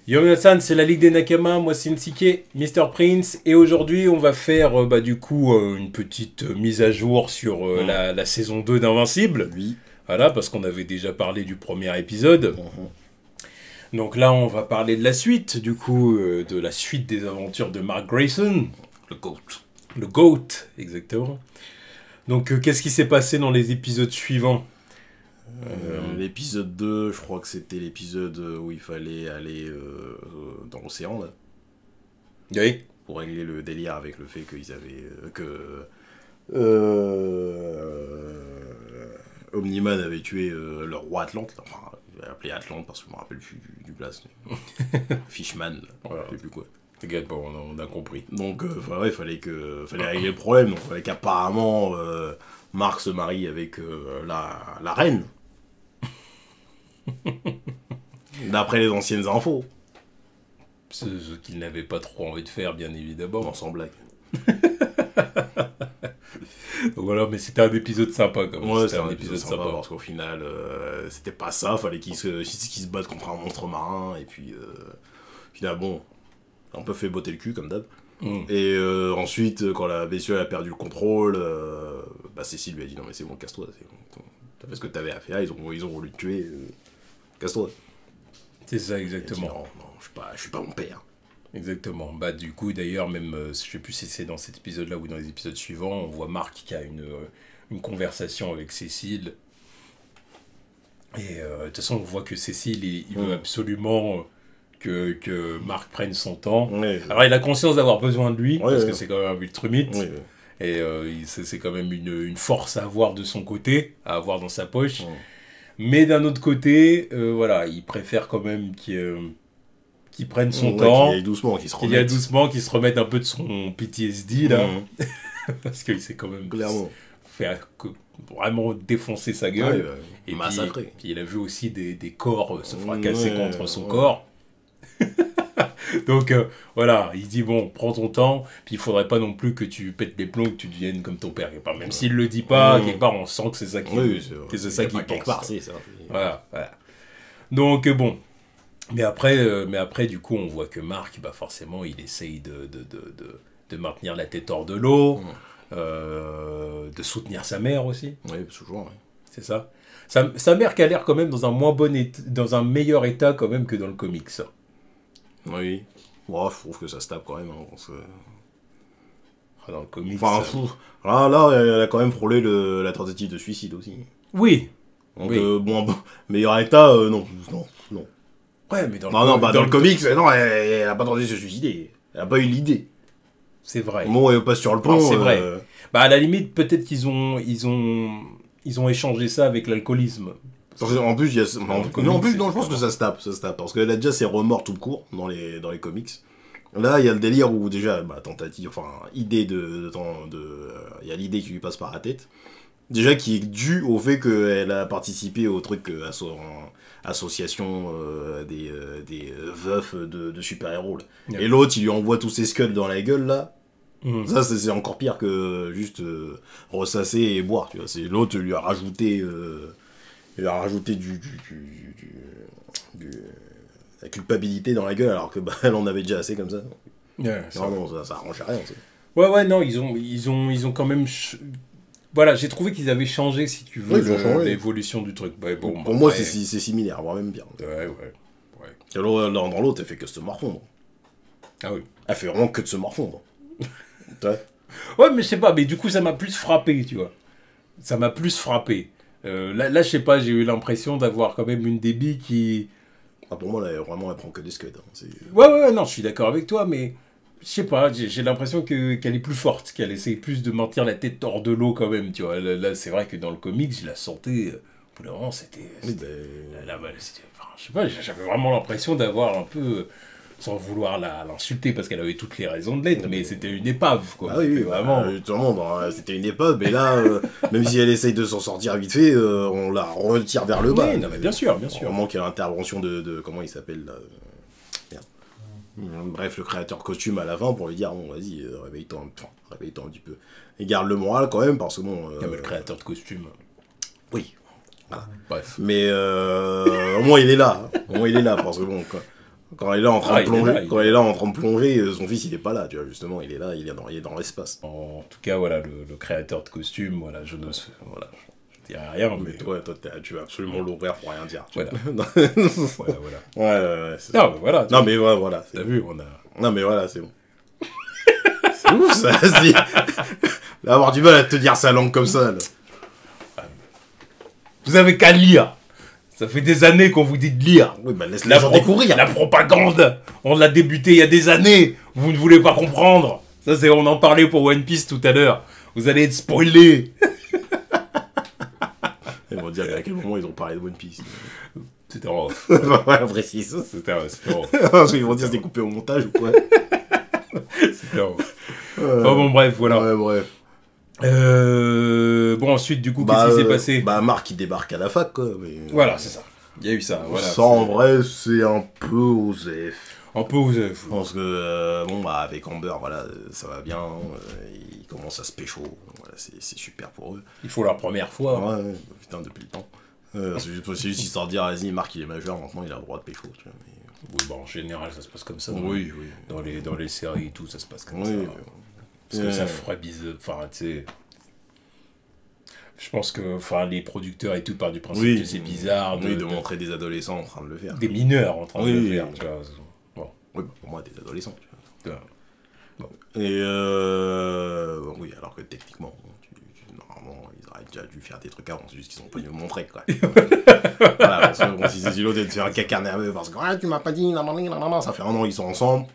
Yo Hassan, c'est la Ligue des Nakama, moi c'est Nsike, Mr. Prince, et aujourd'hui on va faire du coup une petite mise à jour sur la saison 2 d'Invincible. Oui. Voilà, parce qu'on avait déjà parlé du premier épisode. Donc là on va parler de la suite, du coup, de la suite des aventures de Mark Grayson. Le GOAT. Le GOAT, exactement. Donc qu'est-ce qui s'est passé dans les épisodes suivants? L'épisode 2, je crois que c'était l'épisode où il fallait aller dans l'océan, là. Oui. Pour régler le délire avec le fait qu'ils avaient... Omniman avait tué le roi Atlante. Enfin, il avait appelé Atlante parce que je me rappelle plus du place. Fishman, là. Voilà. Je sais plus quoi. T'inquiète pas, on a compris. Donc, ouais, fallait régler le problème. Donc, fallait qu'apparemment, Marc se marie avec la reine. D'après les anciennes infos. Ce qu'il n'avait pas trop envie de faire, bien évidemment. Non, sans blague. Donc voilà, mais c'était un épisode sympa quand même. Ouais, c'était un épisode sympa. parce qu'au final, c'était pas ça. Fallait qu'ils se battent contre un monstre marin. Et puis, finalement, un peu fait botter le cul, comme d'hab. Et ensuite, quand la bestiole a perdu le contrôle, Cécile lui a dit non, mais c'est bon, casse-toi. T'as fait ce que t'avais à faire. Ils ont voulu te tuer. Casse-toi. C'est ça, exactement. Dit, non, je suis pas mon père. Exactement. Du coup, d'ailleurs, même, je sais plus si c'est dans cet épisode-là ou dans les épisodes suivants, on voit Marc qui a une conversation avec Cécile. Et de toute façon, on voit que Cécile, il veut absolument que Marc prenne son temps. Ouais. Alors, il a conscience d'avoir besoin de lui, parce que ouais. c'est quand même un Ultramite. Ouais. Et c'est quand même une force à avoir de son côté, à avoir dans sa poche. Mais d'un autre côté, voilà, il préfère quand même qu'il prenne son temps. Qu'il y aille doucement, qu'il se remette un peu de son PTSD, là. Parce qu'il s'est quand même vraiment défoncer sa gueule. Et puis il a vu aussi des corps se fracasser contre son corps. Donc voilà, il dit bon, prends ton temps, puis il faudrait pas non plus que tu pètes les plombs, que tu deviennes comme ton père. Même s'il le dit pas, quelque part on sent que c'est ça qu'il pense. C'est ça. Voilà. Donc bon, mais après du coup on voit que Marc, forcément il essaye de maintenir la tête hors de l'eau, de soutenir sa mère aussi. Oui, toujours. Ouais. C'est ça. Sa mère qui a l'air quand même dans un meilleur état quand même que dans le comics. Oui. Ouais, je trouve que ça se tape quand même. Parce que... Dans le comics. Enfin, là, elle a quand même frôlé la tentative de suicide aussi. Oui. Donc, meilleur état, non. Ouais, mais dans le comics, non, elle a pas tenté de se suicider. Elle a pas eu l'idée. C'est vrai. Bon, elle passe sur le pont. C'est vrai. À la limite, peut-être qu'ils ont échangé ça avec l'alcoolisme. En plus, je pense que ça se tape, parce qu'elle a déjà ses remords tout court dans les comics. Là, il y a le délire où déjà, tentative, idée il y a l'idée qui lui passe par la tête. Déjà, qui est due au fait qu'elle a participé au truc association des veufs de super-héros. Yeah. Et l'autre, il lui envoie tous ses scuds dans la gueule, là. Ça, c'est encore pire que juste ressasser et boire, tu vois. L'autre lui a rajouté... Il a rajouté la culpabilité dans la gueule alors que elle en avait déjà assez comme ça. Non, ça arrange rien. Ouais, non, ils ont quand même. Voilà, j'ai trouvé qu'ils avaient changé, si tu veux, l'évolution du truc. Pour moi, c'est similaire, voire même bien. Ouais. Dans l'autre, elle fait que se morfondre. Ah oui. Elle fait vraiment que de se morfondre. Ouais, mais je sais pas, mais du coup, ça m'a plus frappé, tu vois. Ça m'a plus frappé. Là, je sais pas, j'ai eu l'impression d'avoir quand même une débit qui... pour moi, là, vraiment, elle prend que des scuds. Ouais, non, je suis d'accord avec toi, mais je sais pas, j'ai l'impression qu'elle est plus forte, qu'elle essaie plus de maintenir la tête hors de l'eau quand même, tu vois. Là, c'est vrai que dans le comics, je la sentais... Pour le moment, c'était... Je sais pas, j'avais vraiment l'impression d'avoir un peu... Sans vouloir l'insulter parce qu'elle avait toutes les raisons de l'être, mais c'était une épave, quoi. Ah oui, vraiment. C'était une épave, mais là, même si elle essaye de s'en sortir vite fait, on la retire vers le bas. Oui, non, mais bien sûr. Vraiment qu'il y a l'intervention de comment il s'appelle là. Bref, le créateur costume à la fin pour lui dire bon, vas-y, réveille-toi un petit peu. Et garde le moral quand même, parce que bon. Le créateur de costume. Oui. Voilà. Bref. Mais au moins il est là. Parce que bon, quoi. Quand il est là en train de plonger, là, quand il est là en train de plonger, son fils il est pas là, tu vois, justement, il est là, il est dans l'espace. En tout cas, voilà, le créateur de costume, voilà, je ne voilà, je dirais rien, Mais toi, tu vas absolument l'ouvrir pour rien dire. Voilà. Voilà. Ouais, c'est non, mais voilà. Non, mais ouais, voilà. T'as vu, on a... Non, mais voilà, c'est bon. C'est ouf, ça, si. Avoir du mal à te dire sa langue comme ça, là. Vous avez qu'à lire. Ça fait des années qu'on vous dit de lire. Oui, bah laisse les gens découvrir. La propagande, on l'a débuté il y a des années. Vous ne voulez pas comprendre. Ça, c'est, on en parlait pour One Piece tout à l'heure. Vous allez être spoilés. Ils vont dire à quel moment ils ont parlé de One Piece. C'était en off. Ouais, précise. C'était en off. Parce qu'ils vont dire c'est coupé au montage ou quoi. C'était en off. Enfin bon, bref, voilà. Ouais, bref. Bon, ensuite, du coup, qu'est-ce qui s'est passé? Bah, Marc, il débarque à la fac, quoi. Mais, voilà, c'est ça. Il y a eu ça, voilà. Ça, en vrai, c'est un peu osé. Un peu osé. Je pense que, bon, bah, avec Amber, voilà, ça va bien. Ils commencent à se pécho. Voilà, c'est super pour eux. Il faut leur première fois. Ouais, putain, depuis le temps. C'est juste histoire de dire, vas-y, Marc, il est majeur, maintenant, il a le droit de pécho, tu vois. Mais... Oui, bah, en général, ça se passe comme ça. Oui. Dans les séries et tout, ça se passe comme ça. Oui. Parce que ça ferait bizarre. Enfin, tu sais. Je pense que les producteurs et tout partent du principe que c'est bizarre de montrer des adolescents en train de le faire. Des mineurs en train de le faire, tu vois. Bon. Oui, pour moi, des adolescents, tu vois. Bon. Et oui, alors que techniquement, normalement, ils auraient déjà dû faire des trucs avant, c'est juste qu'ils ont pas dû me montrer, quoi. Voilà, parce que bon, si c'est l'autre de faire un caca nerveux parce que tu m'as pas dit, ça fait 1 an qu'ils sont ensemble.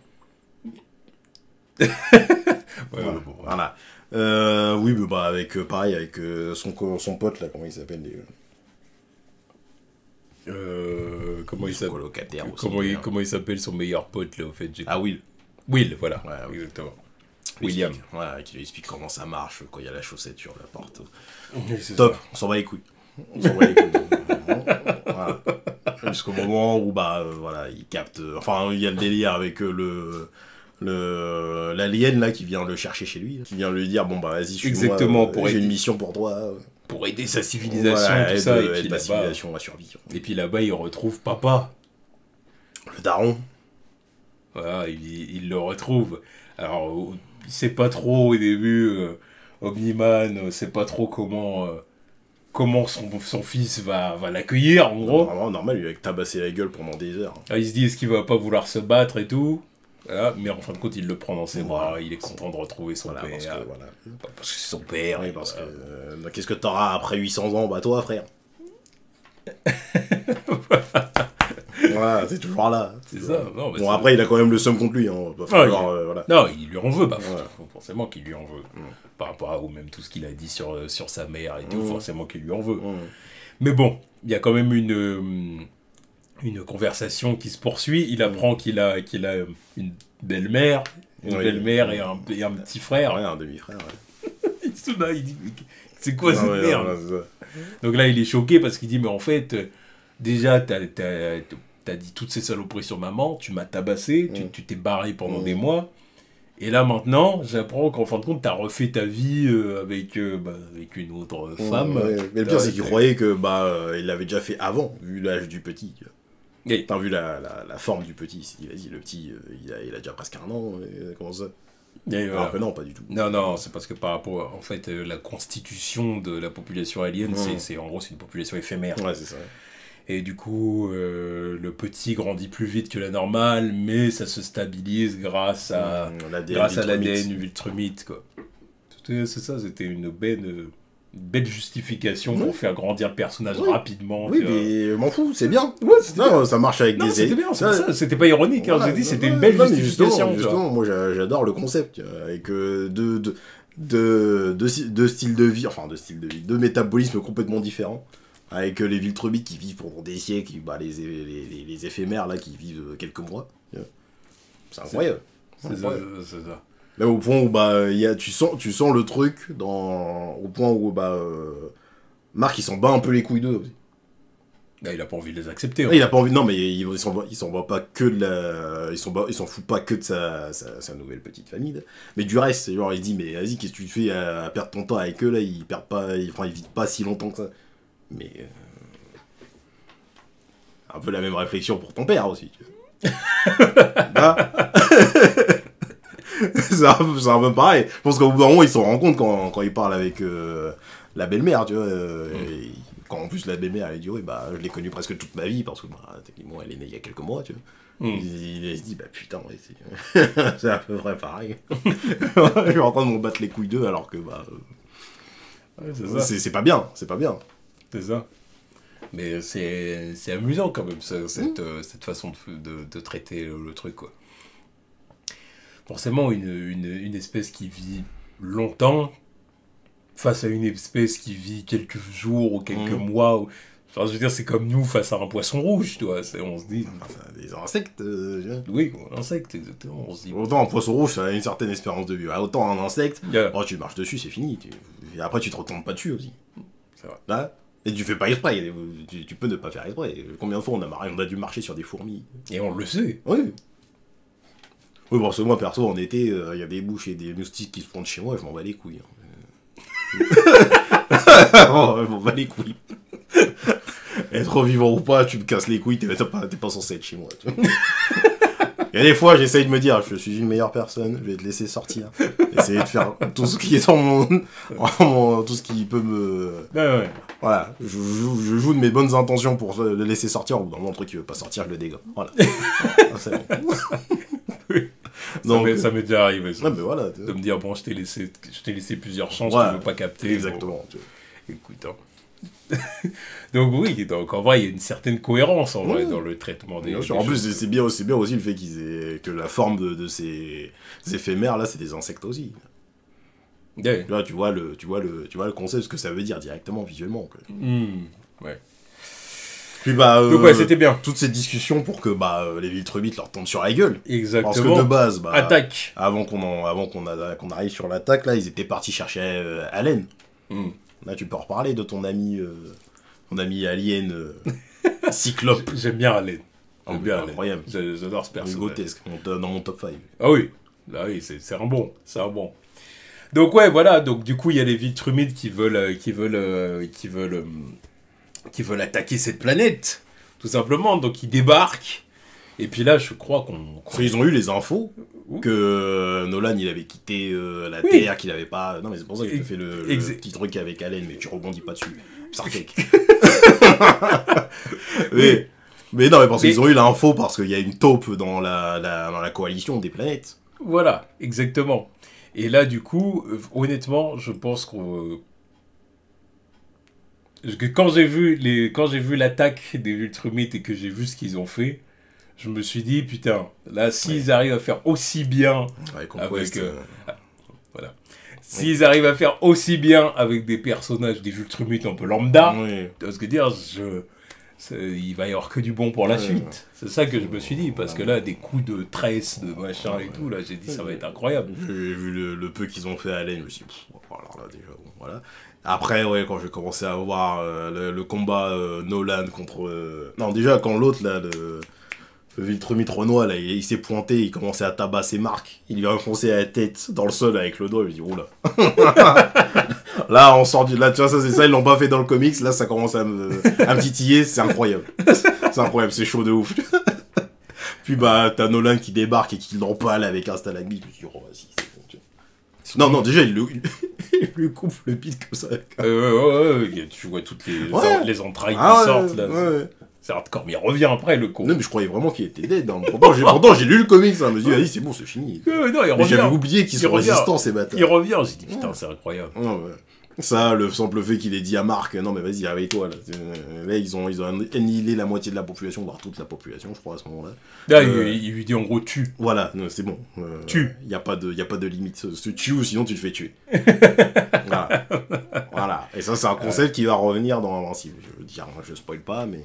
Voilà. Oui, mais bah, pareil, avec son pote, là, comment il s'appelle comment il s'appelle colocataire aussi. Comment il s'appelle son meilleur pote, là, au fait? Will. Will, voilà. Ouais, exactement. William. Ouais, qui lui explique comment ça marche quand il y a la chaussette sur la porte. Oui, top, on s'en bat les couilles. Voilà. Jusqu'au moment où, bah, voilà, il capte... Enfin, il y a le délire avec l'alien, là, qui vient le chercher chez lui. Qui vient lui dire, bon, bah, vas-y, exactement, j'ai une mission pour toi. Pour aider sa civilisation, tout ça. Et puis la civilisation va survivre. Et puis là-bas, il retrouve papa. Le daron. Voilà, il le retrouve. Alors, il sait pas trop au début, Omni-Man sait pas trop comment son fils va l'accueillir, en gros. Vraiment normal, il va tabasser la gueule pendant des heures. Alors, il se dit, est-ce qu'il va pas vouloir se battre et tout? Voilà, mais en fin de compte, il le prend dans ses bras, il est content de retrouver son père. Parce que c'est son père. Oui, parce que qu'est-ce que t'auras après 800 ans? Bah toi, frère. Voilà, c'est toujours là. C'est ça. Non, bon, après, il a quand même le seum contre lui. Hein. Voilà. Non, il lui en veut, bah, forcément qu'il lui en veut. Par rapport à même tout ce qu'il a dit sur sa mère et tout, forcément qu'il lui en veut. Mais bon, il y a quand même une conversation qui se poursuit. Il apprend qu'il a une belle-mère, belle-mère et un petit frère. Ouais, un demi-frère. Ouais. Il dit, c'est quoi cette merde? Donc là, il est choqué parce qu'il dit, mais en fait, déjà, t'as dit toutes ces saloperies sur maman, tu m'as tabassé, tu t'es barré pendant des mois. Et là, maintenant, j'apprends qu'en fin de compte, t'as refait ta vie avec une autre femme. Mais le pire, c'est qu'il croyait que il l'avait déjà fait avant, vu l'âge du petit. T'as vu la forme du petit, il s'est dit, vas-y, le petit, il a déjà presque 1 an, comment ça? Alors que non, pas du tout. Non, c'est parce que par rapport, en fait, la constitution de la population alien, en gros, c'est une population éphémère. Ouais, c'est ça. Et du coup, le petit grandit plus vite que la normale, mais ça se stabilise grâce à l'ADN Viltrumite, quoi. C'est ça, c'était une belle justification pour faire grandir le personnage rapidement. Oui, mais je m'en fous, c'est bien. Ouais, non, ça marche avec des... C'était bien, c'était pas ironique, voilà, j'ai dit, c'était une belle justification. Justement, moi j'adore le concept, avec deux styles de vie, deux métabolismes complètement différents. Avec les Viltrumites qui vivent pendant des siècles, les éphémères là qui vivent quelques mois. C'est incroyable. C'est ça. Même au point où tu sens le truc au point où Marc il s'en bat un peu les couilles d'eux aussi. Là, il a pas envie de les accepter. Il a pas envie, non mais il s'en bat pas que de la, il s'en fout pas que de sa nouvelle petite famille. Là. Mais du reste, genre il se dit mais vas-y qu'est-ce que tu fais à perdre ton temps avec eux là, ils vivent pas si longtemps que ça. Mais un peu la même réflexion pour ton père aussi. Tu vois. Là. C'est un peu pareil. Je pense qu'au bout d'un moment, ils se rendent compte quand ils parlent avec la belle-mère, tu vois. Quand en plus la belle-mère, elle dit, oui, bah, je l'ai connue presque toute ma vie, parce que, bah, techniquement, elle est née il y a quelques mois, tu vois. Il se dit, bah putain, ouais, c'est à peu près pareil. Je suis en train de m'en battre les couilles d'eux, alors que, bah. C'est pas bien, c'est pas bien. C'est ça. Mais c'est amusant quand même, cette façon de traiter le truc, quoi. Forcément, une espèce qui vit longtemps face à une espèce qui vit quelques jours ou quelques mois. Enfin, je veux dire, c'est comme nous face à un poisson rouge, tu vois. On se dit... Enfin, des insectes. Oui, un insecte, exactement. On se dit... Autant un poisson rouge, ça a une certaine espérance de vie. Autant un insecte, Yeah. tu marches dessus, c'est fini. Et après, tu te retournes pas dessus aussi. C'est vrai. Là, et tu fais pas exprès. Tu peux ne pas faire exprès. Combien de fois on a dû marcher sur des fourmis? Et on le sait. Oui. Oui, bon, parce que moi, perso, en été, il y a des mouches et des moustiques qui se font de chez moi, je m'en bats les couilles. Oh, je m'en bats les couilles. Être vivant ou pas, tu me casses les couilles, t'es pas censé être chez moi. Il y a des fois, j'essaye de me dire, je suis une meilleure personne, je vais te laisser sortir. Essayer de faire tout ce qui est en mon tout ce qui peut me... Ouais. Voilà, je joue de mes bonnes intentions pour le laisser sortir, ou dans mon truc qui veut pas sortir, je le dégomme. Voilà. C'est bon. Donc, ça m'est déjà arrivé, ça. Ouais, mais voilà, de me dire, bon, je t'ai laissé plusieurs chances, voilà, tu veux pas capter. Exactement. Bon, écoute, hein. Donc oui, donc en vrai, il y a une certaine cohérence en vrai dans le traitement des en plus, c'est bien aussi le fait que la forme de ces éphémères là, c'est des insectes aussi. Yeah. Là, tu vois le concept, ce que ça veut dire directement visuellement. Quoi. Ouais. Puis bah, donc ouais, c'était bien. Toutes ces discussions pour que les Viltrumites leur tombent sur la gueule. Exactement. Parce que de base, attaque. Avant qu'on arrive sur l'attaque, là, ils étaient partis chercher Allen. Là, tu peux en reparler de ton ami alien Cyclope. J'aime bien Allen. Incroyable. J'adore ce personnage. Grotesque, dans mon top 5. Ah oui, là oui, c'est un bon. Donc ouais, voilà, donc du coup, il y a les Viltrumites qui veulent attaquer cette planète, tout simplement. Donc ils débarquent. Et puis là, je crois Ils ont eu les infos que Nolan, il avait quitté la Terre, qu'il avait pas... Non, mais c'est pour ça que je te fais le petit truc avec Allen, mais tu rebondis pas dessus. Sartek. mais non, mais parce qu'ils ont eu l'info parce qu'il y a une taupe dans la coalition des planètes. Voilà, exactement. Et là, du coup, honnêtement, je pense que quand j'ai vu l'attaque des Viltrumites et que j'ai vu ce qu'ils ont fait, je me suis dit, putain, là, s'ils arrivent à faire aussi bien voilà. S'ils arrivent à faire aussi bien avec des personnages, des Viltrumites un peu lambda, parce que dire, il va y avoir que du bon pour la suite. C'est ça que je me suis dit, parce que là, des coups de tresse, de machin et tout, là, j'ai dit, ça va être incroyable. J'ai vu le peu qu'ils ont fait à Allen, je me suis dit, alors là, déjà, bon, voilà. Après, quand j'ai commencé à voir le combat Nolan contre... Non, déjà, quand l'autre, là, le Viltrumite Renoir, là, il s'est pointé, il commençait à tabasser Marc. Il lui a enfoncé la tête dans le sol avec le doigt, il me dit, oula. Là, on sort du... Là, tu vois, ça, c'est ça, ils l'ont pas fait dans le comics, là, ça commence à me titiller, c'est incroyable. C'est incroyable, c'est chaud de ouf. Puis, t'as Nolan qui débarque et qui l'empale avec un stalagmite, je me dis, oh, vas-y, c'est bon, tu vois. Non, déjà, il lui coupe le pit comme ça. Ouais, tu vois toutes les entrailles qui sortent, là. Ouais. C'est hardcore, mais il revient après, le con. Non, mais je croyais vraiment qu'il était dead. Hein. Pourtant, j'ai lu le comics, hein. Je me suis dit, vas-y, c'est bon, c'est fini. Non, il revient. Mais j'avais oublié qu'ils sont résistants, ces bâtards. Il revient, j'ai dit, putain, c'est incroyable. Ouais. Ça, le simple fait qu'il ait dit à Marc, non, mais vas-y, réveille-toi, là. Là, ils ont annihilé la moitié de la population, voire toute la population, je crois, à ce moment-là. Là, il lui dit, en gros, tue. Voilà, c'est bon. Tue. Il n'y a pas de limite. Tu tues ou sinon tu te fais tuer. Voilà. Et ça, c'est un concept qui va revenir dans Invincible. Je veux dire, je spoil pas, mais...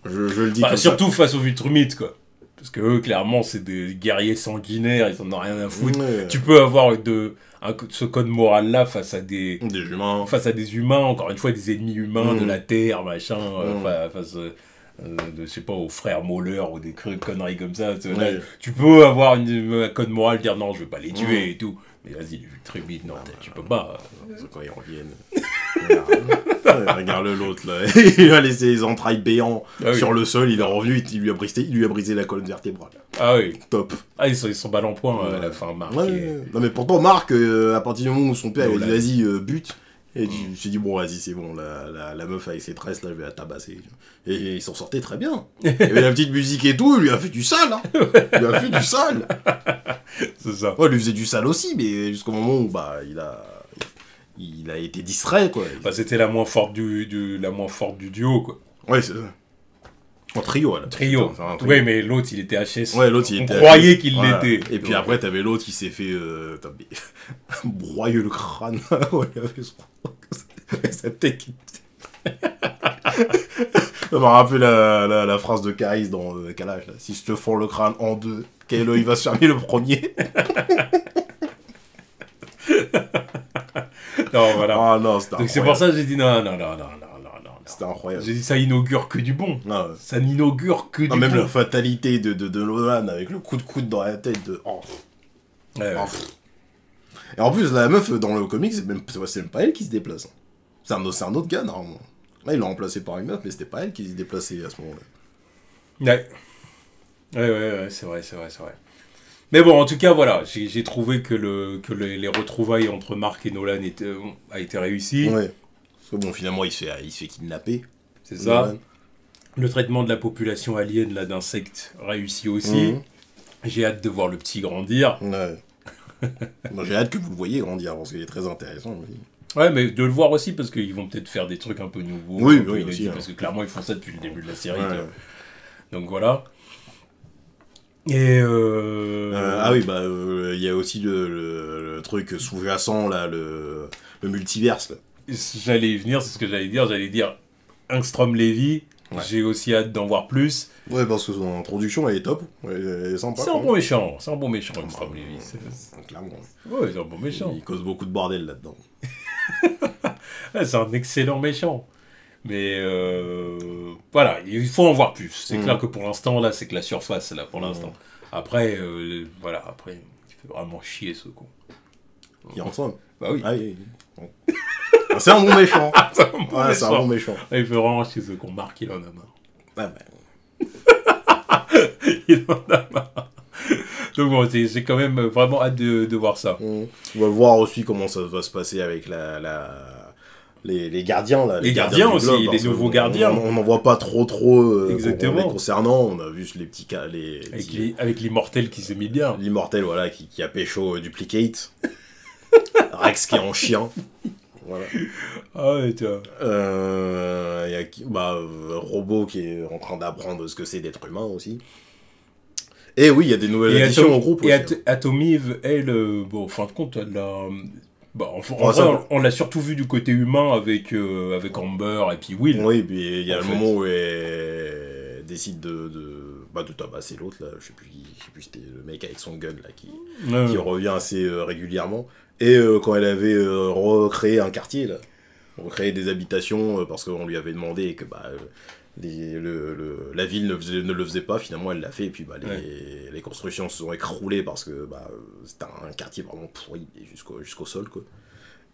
Je le dis comme surtout ça. face aux Viltrumites, quoi. Parce que eux, clairement, c'est des guerriers sanguinaires, ils en ont rien à foutre. Tu peux avoir ce code moral-là face à des humains. Face à des humains, encore une fois, des ennemis humains de la Terre, machin, face... je sais pas, aux frères Mauler ou des conneries comme ça. Là, tu peux avoir un code moral, dire non, je vais pas les tuer et tout. Mais vas-y, les Viltrumites, non, tu peux pas. C'est quand ils reviennent. Regarde l'autre là, il a laissé les entrailles béants sur le sol, il est revenu, il lui a brisé la colonne vertébrale. Ah oui. Top. Ah, ils sont balle en point à la fin, Marc. Non mais pourtant Marc, à partir du moment où son père il a dit vas-y bute, et il s'est dit bon vas-y c'est bon, la meuf avec ses tresses là je vais la tabasser. Et il s'en sortait très bien. Il y avait la petite musique et tout, il lui a fait du sale hein. Il lui a fait du sale. C'est ça. Ouais, il lui faisait du sale aussi, mais jusqu'au moment où il a été distrait quoi. Bah, c'était la moins forte du duo quoi. Ouais, c'est ça. En trio, là. Trio. Oui, mais l'autre, il était HS. Ouais, l'autre, il était. On croyait qu'il l'était. Et puis après, t'avais l'autre qui s'est fait broyer le crâne. Ouais, il avait sa tête. Ça m'a rappelé la phrase de Caris dans Calage. Là. Si je te fends le crâne en deux, quel œil va se fermer le premier? Non, voilà. Ah non, c'était donc c'est pour ça que j'ai dit non. C'était incroyable. J'ai dit ça inaugure que du bon. Ah ouais. Ça n'inaugure que du bon. Même la fatalité de Nolan avec le coup de coude dans la tête de... Oh. Ouais. Et en plus, la meuf dans le comic, c'est même pas elle qui se déplace. C'est un autre gars, normalement. Là, ils l'ont remplacé par une meuf, mais c'était pas elle qui se déplaçait à ce moment-là. Ouais, c'est vrai. Mais bon, en tout cas, voilà, j'ai trouvé que les retrouvailles entre Marc et Nolan a été réussi. Ouais. Parce que bon, finalement, il se fait kidnapper. C'est ça. Nolan. Le traitement de la population alien, là, d'insectes, réussi aussi. J'ai hâte de voir le petit grandir. Ouais. Moi, j'ai hâte que vous le voyez grandir, parce qu'il est très intéressant. Ouais, mais de le voir aussi, parce qu'ils vont peut-être faire des trucs un peu nouveaux. Oui, aussi. Parce que clairement, ils font ça depuis le début de la série. Ouais. Donc voilà. Et ah oui, bah, il y a aussi le truc sous-jacent, là, le multiverse, là. J'allais y venir, c'est ce que j'allais dire. Angstrom Levy, j'ai aussi hâte d'en voir plus. Ouais, parce que son introduction, elle est top. Elle est sympa. C'est un bon méchant, Angstrom Levy. Clairement. Ouais, c'est un bon méchant. Il cause beaucoup de bordel là-dedans. C'est un excellent méchant. Mais voilà, il faut en voir plus. C'est clair que pour l'instant, là, c'est que la surface, là, pour l'instant. Après, il fait vraiment chier, ce con. Il rentre. Bah oui. Ah, oui. C'est un bon méchant. C'est un bon méchant. Il fait vraiment chier, ce con. Marc, il en a marre. Ah ben... il en a marre. Donc bon, j'ai quand même vraiment hâte de voir ça. On va voir aussi comment ça va se passer avec les gardiens là. Les gardiens aussi, globe, les nouveaux gardiens. On n'en voit pas trop exactement. Concernant. On a vu les petits cas, avec l'immortel qui s'est mis bien. L'immortel, voilà, qui a pécho Duplicate. Rex qui est en chien. Voilà. Ah ouais, tu vois. Y a Robot qui est en train d'apprendre ce que c'est d'être humain aussi. Et oui, il y a des nouvelles additions au groupe et aussi. Et Atomive, elle, en fin de compte, elle a... en vrai, on l'a surtout vu du côté humain avec Amber et puis Will. Oui, puis il y a le moment où elle décide de tabasser l'autre, là. Je sais plus c'était le mec avec son gun, là, qui revient assez régulièrement. Et quand elle avait recréé un quartier, là, recréé des habitations, parce qu'on lui avait demandé que la ville ne le faisait pas, finalement elle l'a fait, et puis les constructions se sont écroulées parce que c'était un quartier vraiment pourri jusqu'au sol, quoi.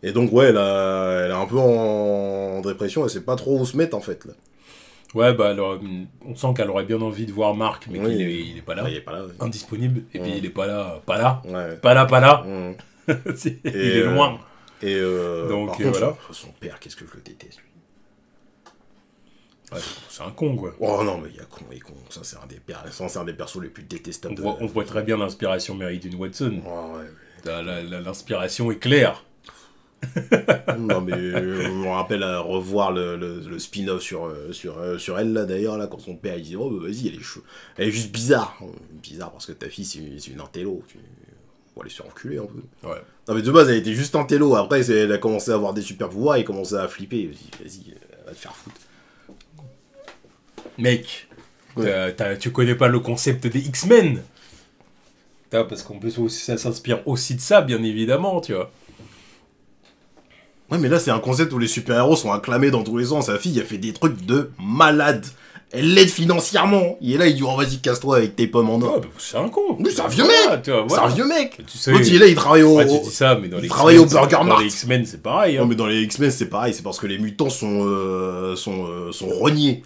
Et donc elle est un peu en dépression, elle sait pas trop où se mettre en fait là. Ouais, on sent qu'elle aurait bien envie de voir Marc, mais qu'il est pas là. Il est pas là, indisponible, et puis il est pas là. Ouais. Pas là. Il est loin. Et donc par contre, voilà. Son père, qu'est-ce que je le déteste, lui. Ouais, c'est un con, quoi. Oh non, mais il y a con et con. Ça, c'est un des persos les plus détestables. On voit très bien l'inspiration Mary Jane Watson. Oh, ouais. L'inspiration est claire. Non, mais je me rappelle à revoir le spin-off sur elle, là, d'ailleurs, là, quand son père, il dit « Oh, bah, vas-y, elle est juste bizarre. » Bizarre parce que ta fille, c'est une intello. On va aller se faire enculer, un peu. Ouais. Non, mais de base, elle était juste intello. Après, elle a commencé à avoir des super pouvoirs et commencé à flipper. Vas-y, va te faire foutre. Mec, tu connais pas le concept des X-Men. Parce qu'en plus, ça s'inspire aussi de ça, bien évidemment, tu vois. Ouais, mais là, c'est un concept où les super-héros sont acclamés dans tous les sens. Sa fille, elle fait des trucs de malade. Elle l'aide financièrement. Il est là, il dit, oh, vas-y, casse-toi avec tes pommes en or. Ouais, bah, c'est un con. Oui, c'est un vieux mec. Tu vois, C'est un vieux mec. Tu sais, L'autre, il est là, il travaille au... ouais, tu dis ça, mais dans les travaille au X-Men, Burger dans Mart. les X-Men, c'est pareil. Hein. Non, mais dans les X-Men, c'est pareil. C'est parce que les mutants sont rognés.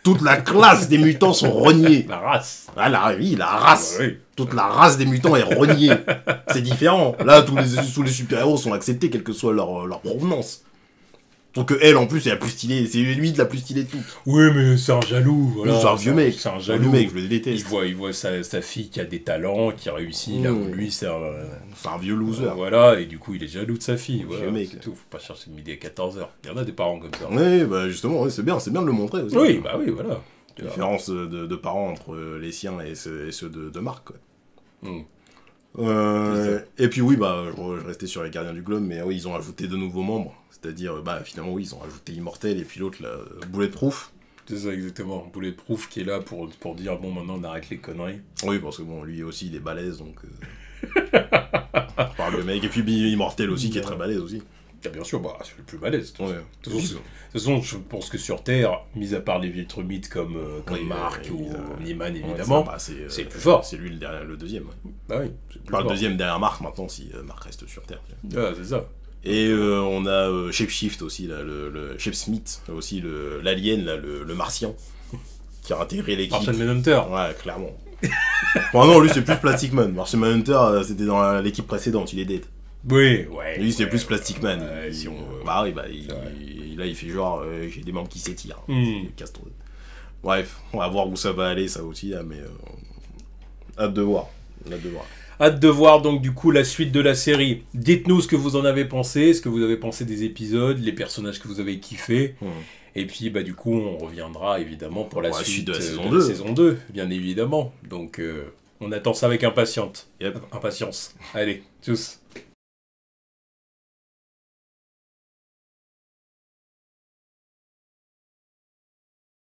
Toute la classe des mutants sont rognés. La race. Ah, oui, la race. Ouais, oui. Toute la race des mutants est rognée. C'est différent. Là, tous les super-héros sont acceptés, quelle que soit leur provenance. Donc elle, en plus, elle est la plus stylée. C'est lui de la plus stylée de toutes. Oui, mais c'est un jaloux. Voilà. C'est un vieux mec. C'est un Vieux jaloux. mec, je le déteste. Il voit sa fille qui a des talents, qui réussit. Là où lui, c'est un vieux loser. Voilà, et du coup, il est jaloux de sa fille. Voilà, vieux mec. C'est tout. Faut pas chercher de midi à 14h. Il y en a des parents comme ça. Oui, bah justement, ouais, c'est bien de le montrer aussi. Oui, bah oui, voilà. La différence de parents entre les siens et ceux de Marc, quoi. Et puis oui, bah, je restais sur les Gardiens du Globe, mais oui, ils ont ajouté de nouveaux membres. C'est-à-dire, bah, finalement, oui, ils ont ajouté Immortel et puis l'autre, la Bulletproof. C'est ça, exactement. Bulletproof qui est là pour dire, bon, maintenant, on arrête les conneries. Oui, parce que bon, lui aussi, il est balèze, donc... Par le mec. Et puis Immortel aussi, qui est très balèze aussi. Ah, bien sûr, bah, c'est le plus balèze. Ouais. De toute façon, je pense que sur Terre, mis à part les vieux mythes comme Mark ou Niemann, évidemment, c'est le plus fort. C'est lui le deuxième. Ouais. Bah oui, Pas le deuxième derrière Mark maintenant, si Mark reste sur Terre. Ah, c'est ça. Et on a Shapeshift aussi, là, le Shapesmith, aussi l'alien, le martien, qui a intégré l'équipe. Martian Manhunter. Ouais, clairement. Bon, non, lui c'est plus Plastic Man. Martian Manhunter, c'était dans l'équipe précédente, il est dead. Oui, ouais. Lui c'est plus Plastic Man. Si on veut. Bah oui, là il fait genre, j'ai des membres qui s'étirent. Casse-toi. Bref, on va voir où ça va aller, ça aussi, là, mais hâte de voir. Hâte de voir donc du coup la suite de la série. Dites-nous ce que vous en avez pensé, ce que vous avez pensé des épisodes, les personnages que vous avez kiffés. Et puis bah du coup on reviendra évidemment pour la suite de la saison 2, bien évidemment. Donc on attend ça avec impatience. Impatience. Allez, tchuss.